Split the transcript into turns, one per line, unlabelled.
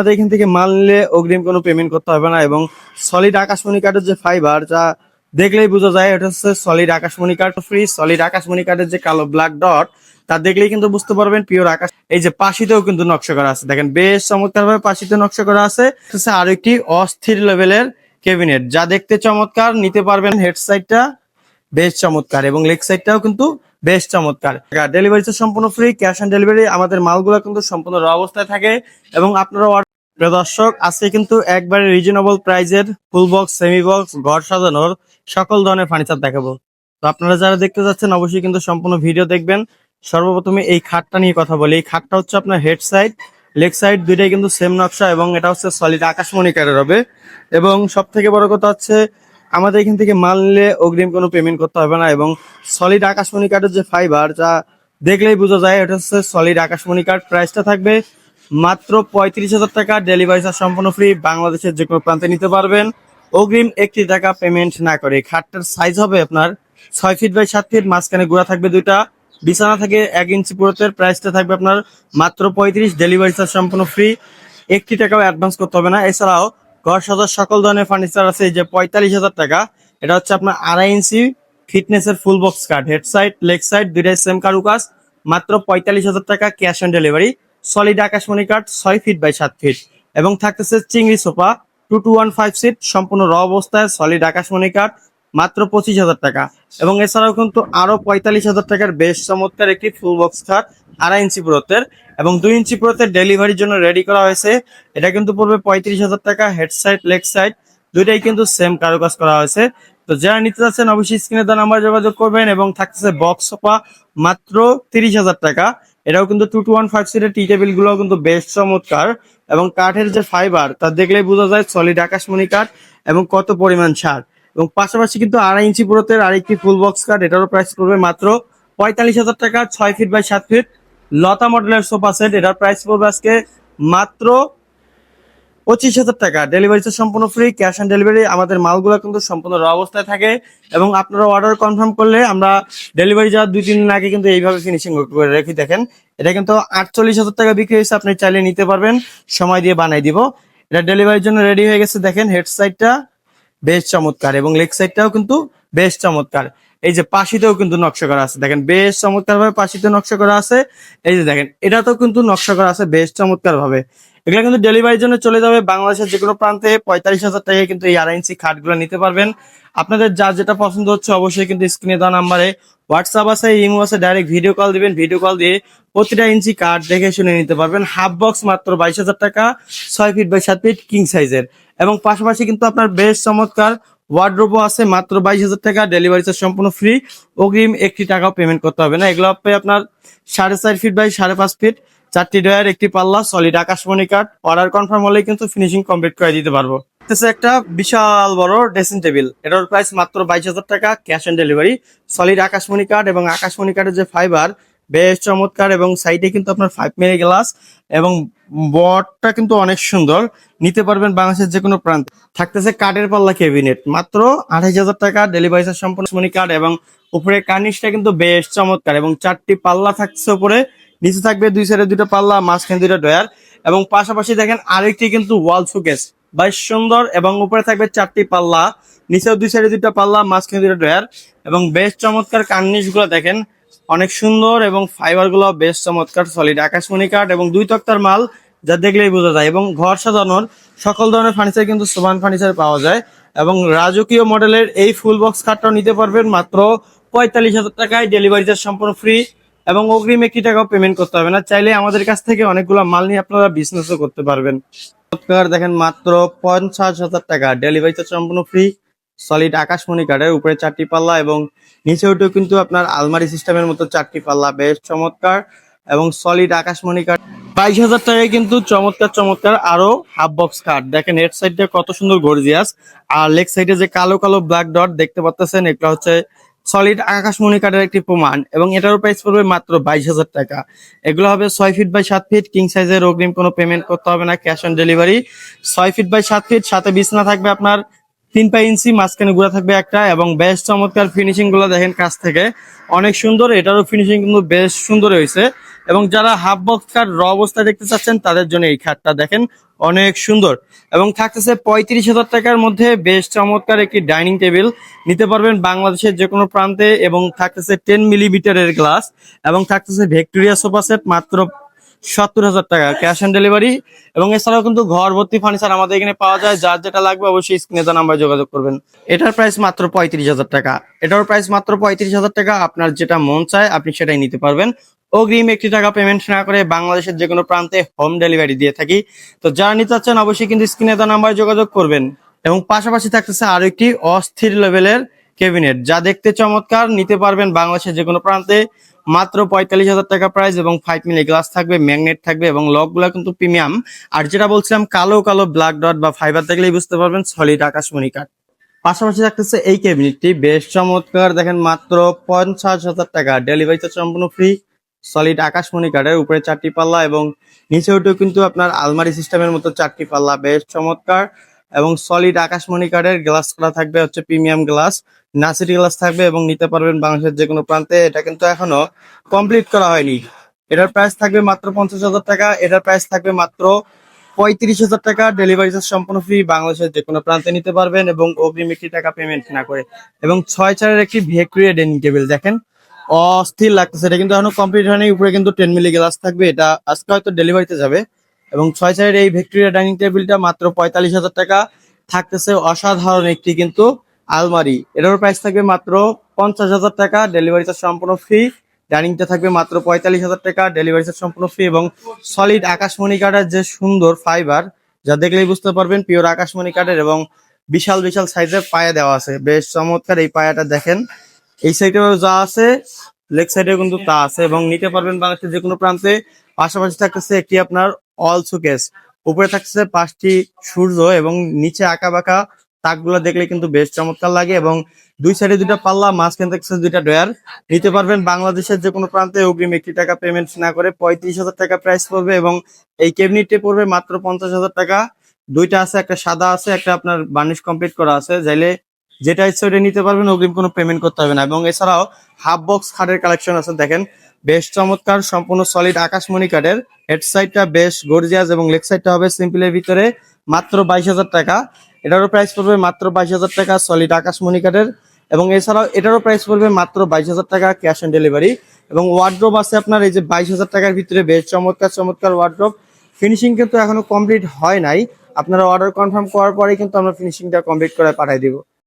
আমাদের এখান থেকে মাল নিলে অগ্রিম কোনো পেমেন্ট করতে হবে না এবং সলিড আকাশমণি কাঠের যে ফাইবার যা দেখলেই বোঝা যায় এটা হচ্ছে সলিড আকাশমণি কাঠ ফ্রি। সলিড আকাশমণি কাঠের যে কালো ব্ল্যাক ডট তা দেখলেই কিন্তু বুঝতে পারবেন পিওর আকাশ। এই যে পাশিতেও কিন্তু নকশা করা আছে, দেখেন বেশ চমৎকার ভাবে পাশিতে নকশা করা আছে। আরো একটি অস্থির লেভেলের ক্যাবিনেট যা দেখতে চমৎকার, নিতে পারবেন। হেড সাইডটা বেশ চমৎকার এবং লেগ সাইডটাও কিন্তু বেশ চমৎকার। ডেলিভারি তো সম্পূর্ণ ফ্রি, ক্যাশ অন ডেলিভারি। আমাদের মালগুলো কিন্তু সম্পূর্ণ র অবস্থায় থাকে এবং আপনারা প্রিয় দর্শক, আজকে কিন্তু একবারে রিজনেবল প্রাইজের ফুল বক্স, সেমি বক্স, ঘর সাজানোর সকল ধরনের ফার্নিচার দেখাবো। তো আপনারা যারা দেখতে যাচ্ছেন অবশ্যই কিন্তু সম্পূর্ণ ভিডিও দেখবেন। সর্বপ্রথমে এই খাটটা নিয়ে কথা বলি। এই খাটটা হচ্ছে আপনার হেড সাইড, লেগ সাইড দুইটাই কিন্তু সেম নকশা এবং এটা হচ্ছে সলিড আকাশমণি কাঠের হবে। এবং সব থেকে বড় কথা হচ্ছে আমাদের এখান থেকে মাল নিলে অগ্রিম কোনো পেমেন্ট করতে হবে না এবং সলিড আকাশমণি কাঠের যে ফাইবার যা দেখলেই বোঝা যায় এটা হচ্ছে সলিড আকাশমণি কাঠ। প্রাইসটা থাকবে মাত্র 35,000 টাকা। ডেলিভারি চার্জ সম্পূর্ণ ফ্রি, বাংলাদেশের যে কোনো প্রান্তে নিতে পারবেন অগ্রিম 1 টাকা পেমেন্ট না করে। খাটটার সাইজ হবে আপনার 6 ফিট বাই 7 ফিট, মাঝখানে গোড়া থাকবে দুইটা, বিছানা থেকে 1 ইঞ্চি পুরোতের। প্রাইসটা থাকবে আপনার মাত্র 35, ডেলিভারি চার্জ সম্পূর্ণ ফ্রি, 1 টাকাও অ্যাডভান্স করতে হবে না। এছাড়াও ঘর সাজার সকল ধরনের ফার্নিচার আছে। এই যে 45,000 টাকা, এটা হচ্ছে আপনার 2.5 ইঞ্চি ফিটনেসের ফুল বক্স কাঠ, হেড সাইড লেগ সাইড দুইটাই সেম কারুকাজ, মাত্র 45,000 টাকা ক্যাশ অন ডেলিভারি। সলিড আকাশমণি কাঠ 6 ফিট বাই 7 ফিট এবং থাকতেছে চিংড়ি সোফা 2215 সিট সম্পূর্ণ র অবস্থায়, সলিড আকাশমণি কাঠ, মাত্র 25,000 টাকা। এবং এছাড়াও কিন্তু আরো 45,000 টাকার বেশ চমৎকার একটি ফুল বক্স খাট 2.5 ইঞ্চি পুরোতের এবং 2 ইঞ্চি পুরোতের ডেলিভারির জন্য রেডি করা হয়েছে। এটা কিন্তু পড়বে 35,000 টাকা। হেড সাইড লেগ সাইড দুইটাই কিন্তু সেম কারুকাজ করা হয়েছে। তো যারা নিতে চাচ্ছেন অবশ্যই স্ক্রিনে দেওয়া নাম্বার যোগাযোগ করবেন। এবং থাকতেছে বক্স সোফা মাত্র 30,000 টাকা। এটাও কিন্তু 2215 সিটের টি টেবিল গুলো কিন্তু বেশ চমৎকার এবং কাঠের যে ফাইবার তা দেখলেই বোঝা যায় সলিড আকাশমণি কাঠ এবং কত পরিমাণ ছাড়। এবং পাশাপাশি কিন্তু 2.5 ইঞ্চি পুরোতের আরেকটি ফুল বক্স কাঠ, এটারও প্রাইস পড়বে মাত্র 45,000 টাকা। 6 ফিট বাই 7 ফিট লতা মডেলের সোফা সেট, এটার প্রাইস পড়বে আজকে মাত্র 25,000 টাকা। ডেলিভারি তো সম্পূর্ণ ফ্রি, ক্যাশ অন ডেলিভারি। আমাদের মালগুলো কিন্তু সম্পূর্ণ র অবস্থায় থাকে এবং আপনারা অর্ডার কনফার্ম করলে আমরা ডেলিভারি যাওয়ার 2-3 দিন আগে কিন্তু এইভাবে ফিনিশিং করে রেখে দেখেন। এটা কিন্তু 48,000 টাকা বিক্রি হয়েছে, আপনি চাইলে নিতে পারবেন, সময় দিয়ে বানাই দিব। এটা ডেলিভারির জন্য রেডি হয়ে গেছে। দেখেন হেড সাইডটা বেশ চমৎকার এবং লেগ সাইডটাও কিন্তু বেশ চমৎকার। এই যে পাশিতেও কিন্তু নকশা করা আছে, দেখেন বেশ চমৎকার ভাবে পাশিতে নকশা করা আছে। এই যে দেখেন এটাতেও কিন্তু নকশা করা আছে বেশ চমৎকার ভাবে। এগুলো কিন্তু ডেলিভারির জন্য চলে যাবে বাংলাদেশের যে কোনো প্রান্তে। 45,000 টাকায় কিন্তু এই 2.5 ইঞ্চি খাটগুলো নিতে পারবেন। আপনাদের যার যেটা পছন্দ হচ্ছে অবশ্যই কিন্তু স্ক্রিনে দেওয়া নাম্বারে হোয়াটসঅ্যাপ আছে, ইমো আছে, ডাইরেক্ট ভিডিও কল দিবেন। ভিডিও কল দিয়ে প্রতিটা ইঞ্চি কাঠ দেখে শুনে নিতে পারবেন। হাফ বক্স মাত্র 22,000 টাকা, 6 ফিট বাই 7 ফিট কিং সাইজের। এবং পাশাপাশি কিন্তু আপনার বেশ চমৎকার ওয়ার্ড্রোবও আছে মাত্র 22,000 টাকা। ডেলিভারি চার্জ সম্পূর্ণ ফ্রি, অগ্রিম 1 টাকাও পেমেন্ট করতে হবে না। এগুলো আপনি আপনার 4.5 ফিট বাই 5.5 ফিট, 4টি ডয়ার, একটি পাল্লা, সলিড আকাশমণি কাঠ। অর্ডার কনফার্ম হলেই কিন্তু ফিনিশিং কমপ্লিট করে দিতে পারবো। একটা বিশাল বড় ড্রেসিং টেবিল, এটার প্রাইস মাত্র 22,000 টাকা ক্যাশ অন ডেলিভারি। সলিড আকাশমণি কাঠ এবং আকাশমণি কাঠের যে ফাইবার বেশ চমৎকার এবং সাইডে কিন্তু আপনার 5 মিলি গ্লাস এবং বটটা কিন্তু অনেক সুন্দর, নিতে পারবেন বাংলাদেশের যে কোনো প্রান্তে। থাকতেছে কাঠের পাল্লা ক্যাবিনেট মাত্র 28,000 টাকা। ডেলিভারি চার্জ সম্পূর্ণ মণি কাঠ এবং উপরে কার্নিশটা কিন্তু বেশ চমৎকার এবং 4টি পাল্লা থাকছে উপরে, নিচে থাকবে 2 সাইডে 2টা পাল্লা, মাঝখানে 2টা ডয়ার এবং পাশাপাশি দেখেন আরেকটি কিন্তু ওয়াল শোকেস বেশ সুন্দর এবং উপরে থাকবে 4টি পাল্লা, নিচেও 2 সাইডে 2টা পাল্লা, মাঝখানে 2টা ডয়ার এবং বেশ চমৎকার। কার্নিশ গুলো দেখেন অনেক সুন্দর এবং ফাইবার গুলো বেশ চমৎকার। সলিড আকাশমণি কাঠ এবং 2 তক্তার মাল যা দেখলেই বোঝা যায়। এবং ঘর সাজানোর সকল ধরনের ফার্নিচার কিন্তু সোবান ফার্নিচার পাওয়া যায় এবং রাজকীয় মডেলের এই ফুল বক্স খাটটাও নিতে পারবেন মাত্র 45,000 টাকায়। ডেলিভারি চার্জ সম্পূর্ণ ফ্রি এবং অগ্রিম 1 টাকাও পেমেন্ট করতে হবে না। চাইলে আমাদের কাছ থেকে অনেকগুলো মাল নিয়ে আপনারা বিজনেসও করতে পারবেন। দেখেন মাত্র 50,000 টাকা, ডেলিভারি চার্জ সম্পূর্ণ ফ্রি। সলিড আকাশমণি কাঠের উপরে 4টি পাল্লা এবং নিচে উঠেও কিন্তু আপনার আলমারি সিস্টেমের মতো 4টি পাল্লা, বেশ চমৎকার এবং সলিড আকাশমণি কাঠ। 22,000 টাকায় কিন্তু চমৎকার চমৎকার আরো হাফ বক্স কাঠ। দেখেন হেড সাইডটা কত সুন্দর গর্জিয়াস আর লেগ সাইডে যে কালো কালো ব্ল্যাক ডট দেখতে পাচ্ছেন, এটা হচ্ছে সলিড আকাশমণি কাঠের একটি প্রমাণ এবং এটারও প্রাইস পড়বে মাত্র 22,000 টাকা। এগুলো হবে 6 ফিট বাই 7 ফিট কিং সাইজের, অগ্রিম কোনো পেমেন্ট করতে হবে না, cash on delivery. 6 feet by 7 feet, সাথে বিছানা থাকবে আপনার 3 ইঞ্চি মাঝখানে গুঁড়া থাকবে একটা, এবং বেশ চমৎকার ফিনিশিং গুলো দেখেন কাছ থেকে অনেক সুন্দর। এটারও ফিনিশিং কিন্তু বেশ সুন্দর হয়েছে। এবং যারা হাফ বক্স খাট র অবস্থায় দেখতে চাচ্ছেন তাদের জন্য এই খাটটা দেখেন অনেক সুন্দর। এবং থাকতেছে 35,000 টাকার মধ্যে বেশ চমৎকার একটি ডাইনিং টেবিল নিতে পারবেন বাংলাদেশের যে কোনো প্রান্তে। এবং থাকতেছে 10 মিলিমিটারের গ্লাস, এবং থাকতেছে ভিক্টোরিয়া সোফা সেট মাত্র 70,000 টাকা ক্যাশ অন ডেলিভারি। এবং এছাড়াও কিন্তু ঘর ভর্তি ফার্নিচার আমাদের এখানে পাওয়া যায়। যার যেটা লাগবে অবশ্যই স্ক্রিনে দেওয়া নাম্বারে যোগাযোগ করবেন। এটার প্রাইস মাত্র 35,000 টাকা। এটার প্রাইস মাত্র 35,000 টাকা। আপনার যেটা মন চায় আপনি সেটাই নিতে পারবেন। অগ্রিম 1 টাকা পেমেন্ট না করে বাংলাদেশের যে কোনো প্রান্তে হোম ডেলিভারি দিয়ে থাকি। তো যারা নিতে চাচ্ছেন অবশ্যই কিন্তু স্ক্রিনে দেওয়া নাম্বারে যোগাযোগ করবেন। এবং পাশাপাশি থাকতেছে আরো একটি অস্থির লেভেলের ক্যাবিনেট, যা দেখতে চমৎকার, নিতে পারবেন বাংলাদেশের যে কোনো প্রান্তে মাত্র 45,000 টাকা প্রাইস। এবং 5 মিলি গ্লাস থাকবে, ম্যাগনেট থাকবে, এবং লক গুলা কিন্তু প্রিমিয়াম। আর যেটা বলছিলাম কালো কালো ব্ল্যাক ডট বা ফাইবার দেখলেই বুঝতে পারবেন সলিড আকাশমণি কাঠ। পাশাপাশি থাকতেছে এই ক্যাবিনেটটি বেশ চমৎকার, দেখেন মাত্র 50,000 টাকা। ডেলিভারিতে সম্পূর্ণ ফ্রি। সলিড আকাশমণি কাঠের উপরে 4টি পাল্লা, এবং নিচে উঠেও কিন্তু আপনার আলমারি সিস্টেমের মতো 4টি পাল্লা, বেশ চমৎকার। এবং সলিড আকাশমণি কাঠের গ্লাস করা থাকবে হচ্ছে প্রিমিয়াম গ্লাস, নাসিটি গ্লাস থাকবে, এবং নিতে পারবেন বাংলাদেশের যে কোনো প্রান্তে। এটা কিন্তু এখনো কমপ্লিট করা হয়নি। এটার প্রাইস থাকবে মাত্র 50,000 টাকা। এটার প্রাইস থাকবে মাত্র 35,000 টাকা। ডেলিভারি চার্জ সম্পূর্ণ ফ্রি। বাংলাদেশের যে কোনো প্রান্তে নিতে পারবেন এবং অগ্রিম 1 টাকা পেমেন্ট না করে। এবং 6 চেয়ারের একটি ভিক্টোরিয়া ডাইনিং টেবিল দেখেন অস্থির লাগতেছে। এটা কিন্তু এখনো কমপ্লিট হয়নি। উপরে কিন্তু 10 মিলি গ্লাস থাকবে। এটা আজকে হয়তো ডেলিভারিতে যাবে। এবং 6 চেয়ারের এই ভিক্টোরিয়া ডাইনিং টেবিলটা মাত্র 45,000 টাকা। থাকতেছে অসাধারণ একটি কিন্তু আলমারি। এটার প্রাইস থাকবে মাত্র 50,000 টাকা। ডেলিভারি চার্জ সম্পূর্ণ ফ্রি। ডাইনিংটা থাকবে মাত্র 45,000 টাকা। ডেলিভারি চার্জ সম্পূর্ণ ফ্রি। এবং সলিড আকাশমণি কাঠের যে সুন্দর ফাইবার, যা দেখলেই বুঝতে পারবেন পিওর আকাশমণি কাঠের। এবং বিশাল বিশাল সাইজের পায়া দেওয়া আছে, বেশ চমৎকার। এই পায়াটা দেখেন, এই সাইডেও যা আছে লেগ সাইডেও কিন্তু তা আছে। এবং নিতে পারবেন বাংলাদেশের যে কোনো প্রান্তে। পাশাপাশি থাকতেছে একটি আপনার অল শোকেস, উপরে থাকতেছে 5টি সূর্য, এবং নিচে আঁকা বাঁকা তাকগুলো দেখলে কিন্তু বেশ চমৎকার লাগে। এবং 2 সাইডে 2টা পাল্লা, মাঝখানে থাকতেছে 2টা ডয়ার। নিতে পারবেন বাংলাদেশের যে কোনো প্রান্তে অগ্রিম 1 টাকা পেমেন্ট না করে। 35,000 টাকা প্রাইস পড়বে। এবং এই ক্যাবিনেটটি পড়বে মাত্র 50,000 টাকা। 2টা আছে, একটা সাদা আছে, একটা আপনার বার্নিশ কমপ্লিট করা আছে। চাইলে যেটা ইচ্ছে ওটা নিতে পারবেন, অগ্রিম কোনো পেমেন্ট করতে হবে না। এবং এছাড়াও হাফ বক্স খাটের কালেকশন আছে দেখেন, বেশ চমৎকার, সম্পূর্ণ সলিড আকাশমণি কাঠের। হেড সাইডটা বেশ গর্জিয়াস, এবং লেগ সাইডটা হবে সিম্পলের ভিতরে, মাত্র 22,000 টাকা। এটারও প্রাইস পড়বে মাত্র 22,000 টাকা, সলিড আকাশমণি কাঠের। এবং এছাড়াও এটারও প্রাইস পড়বে মাত্র 22,000 টাকা ক্যাশ অন ডেলিভারি। এবং ওয়ার্ড্রোব আছে আপনার এই যে 22,000 টাকার ভিতরে, বেশ চমৎকার চমৎকার ওয়ার্ড্রোব। ফিনিশিং কিন্তু এখনো কমপ্লিট হয় নাই। আপনারা অর্ডার কনফার্ম করার পরেই কিন্তু আমরা ফিনিশিংটা কমপ্লিট করে পাঠিয়ে দিব।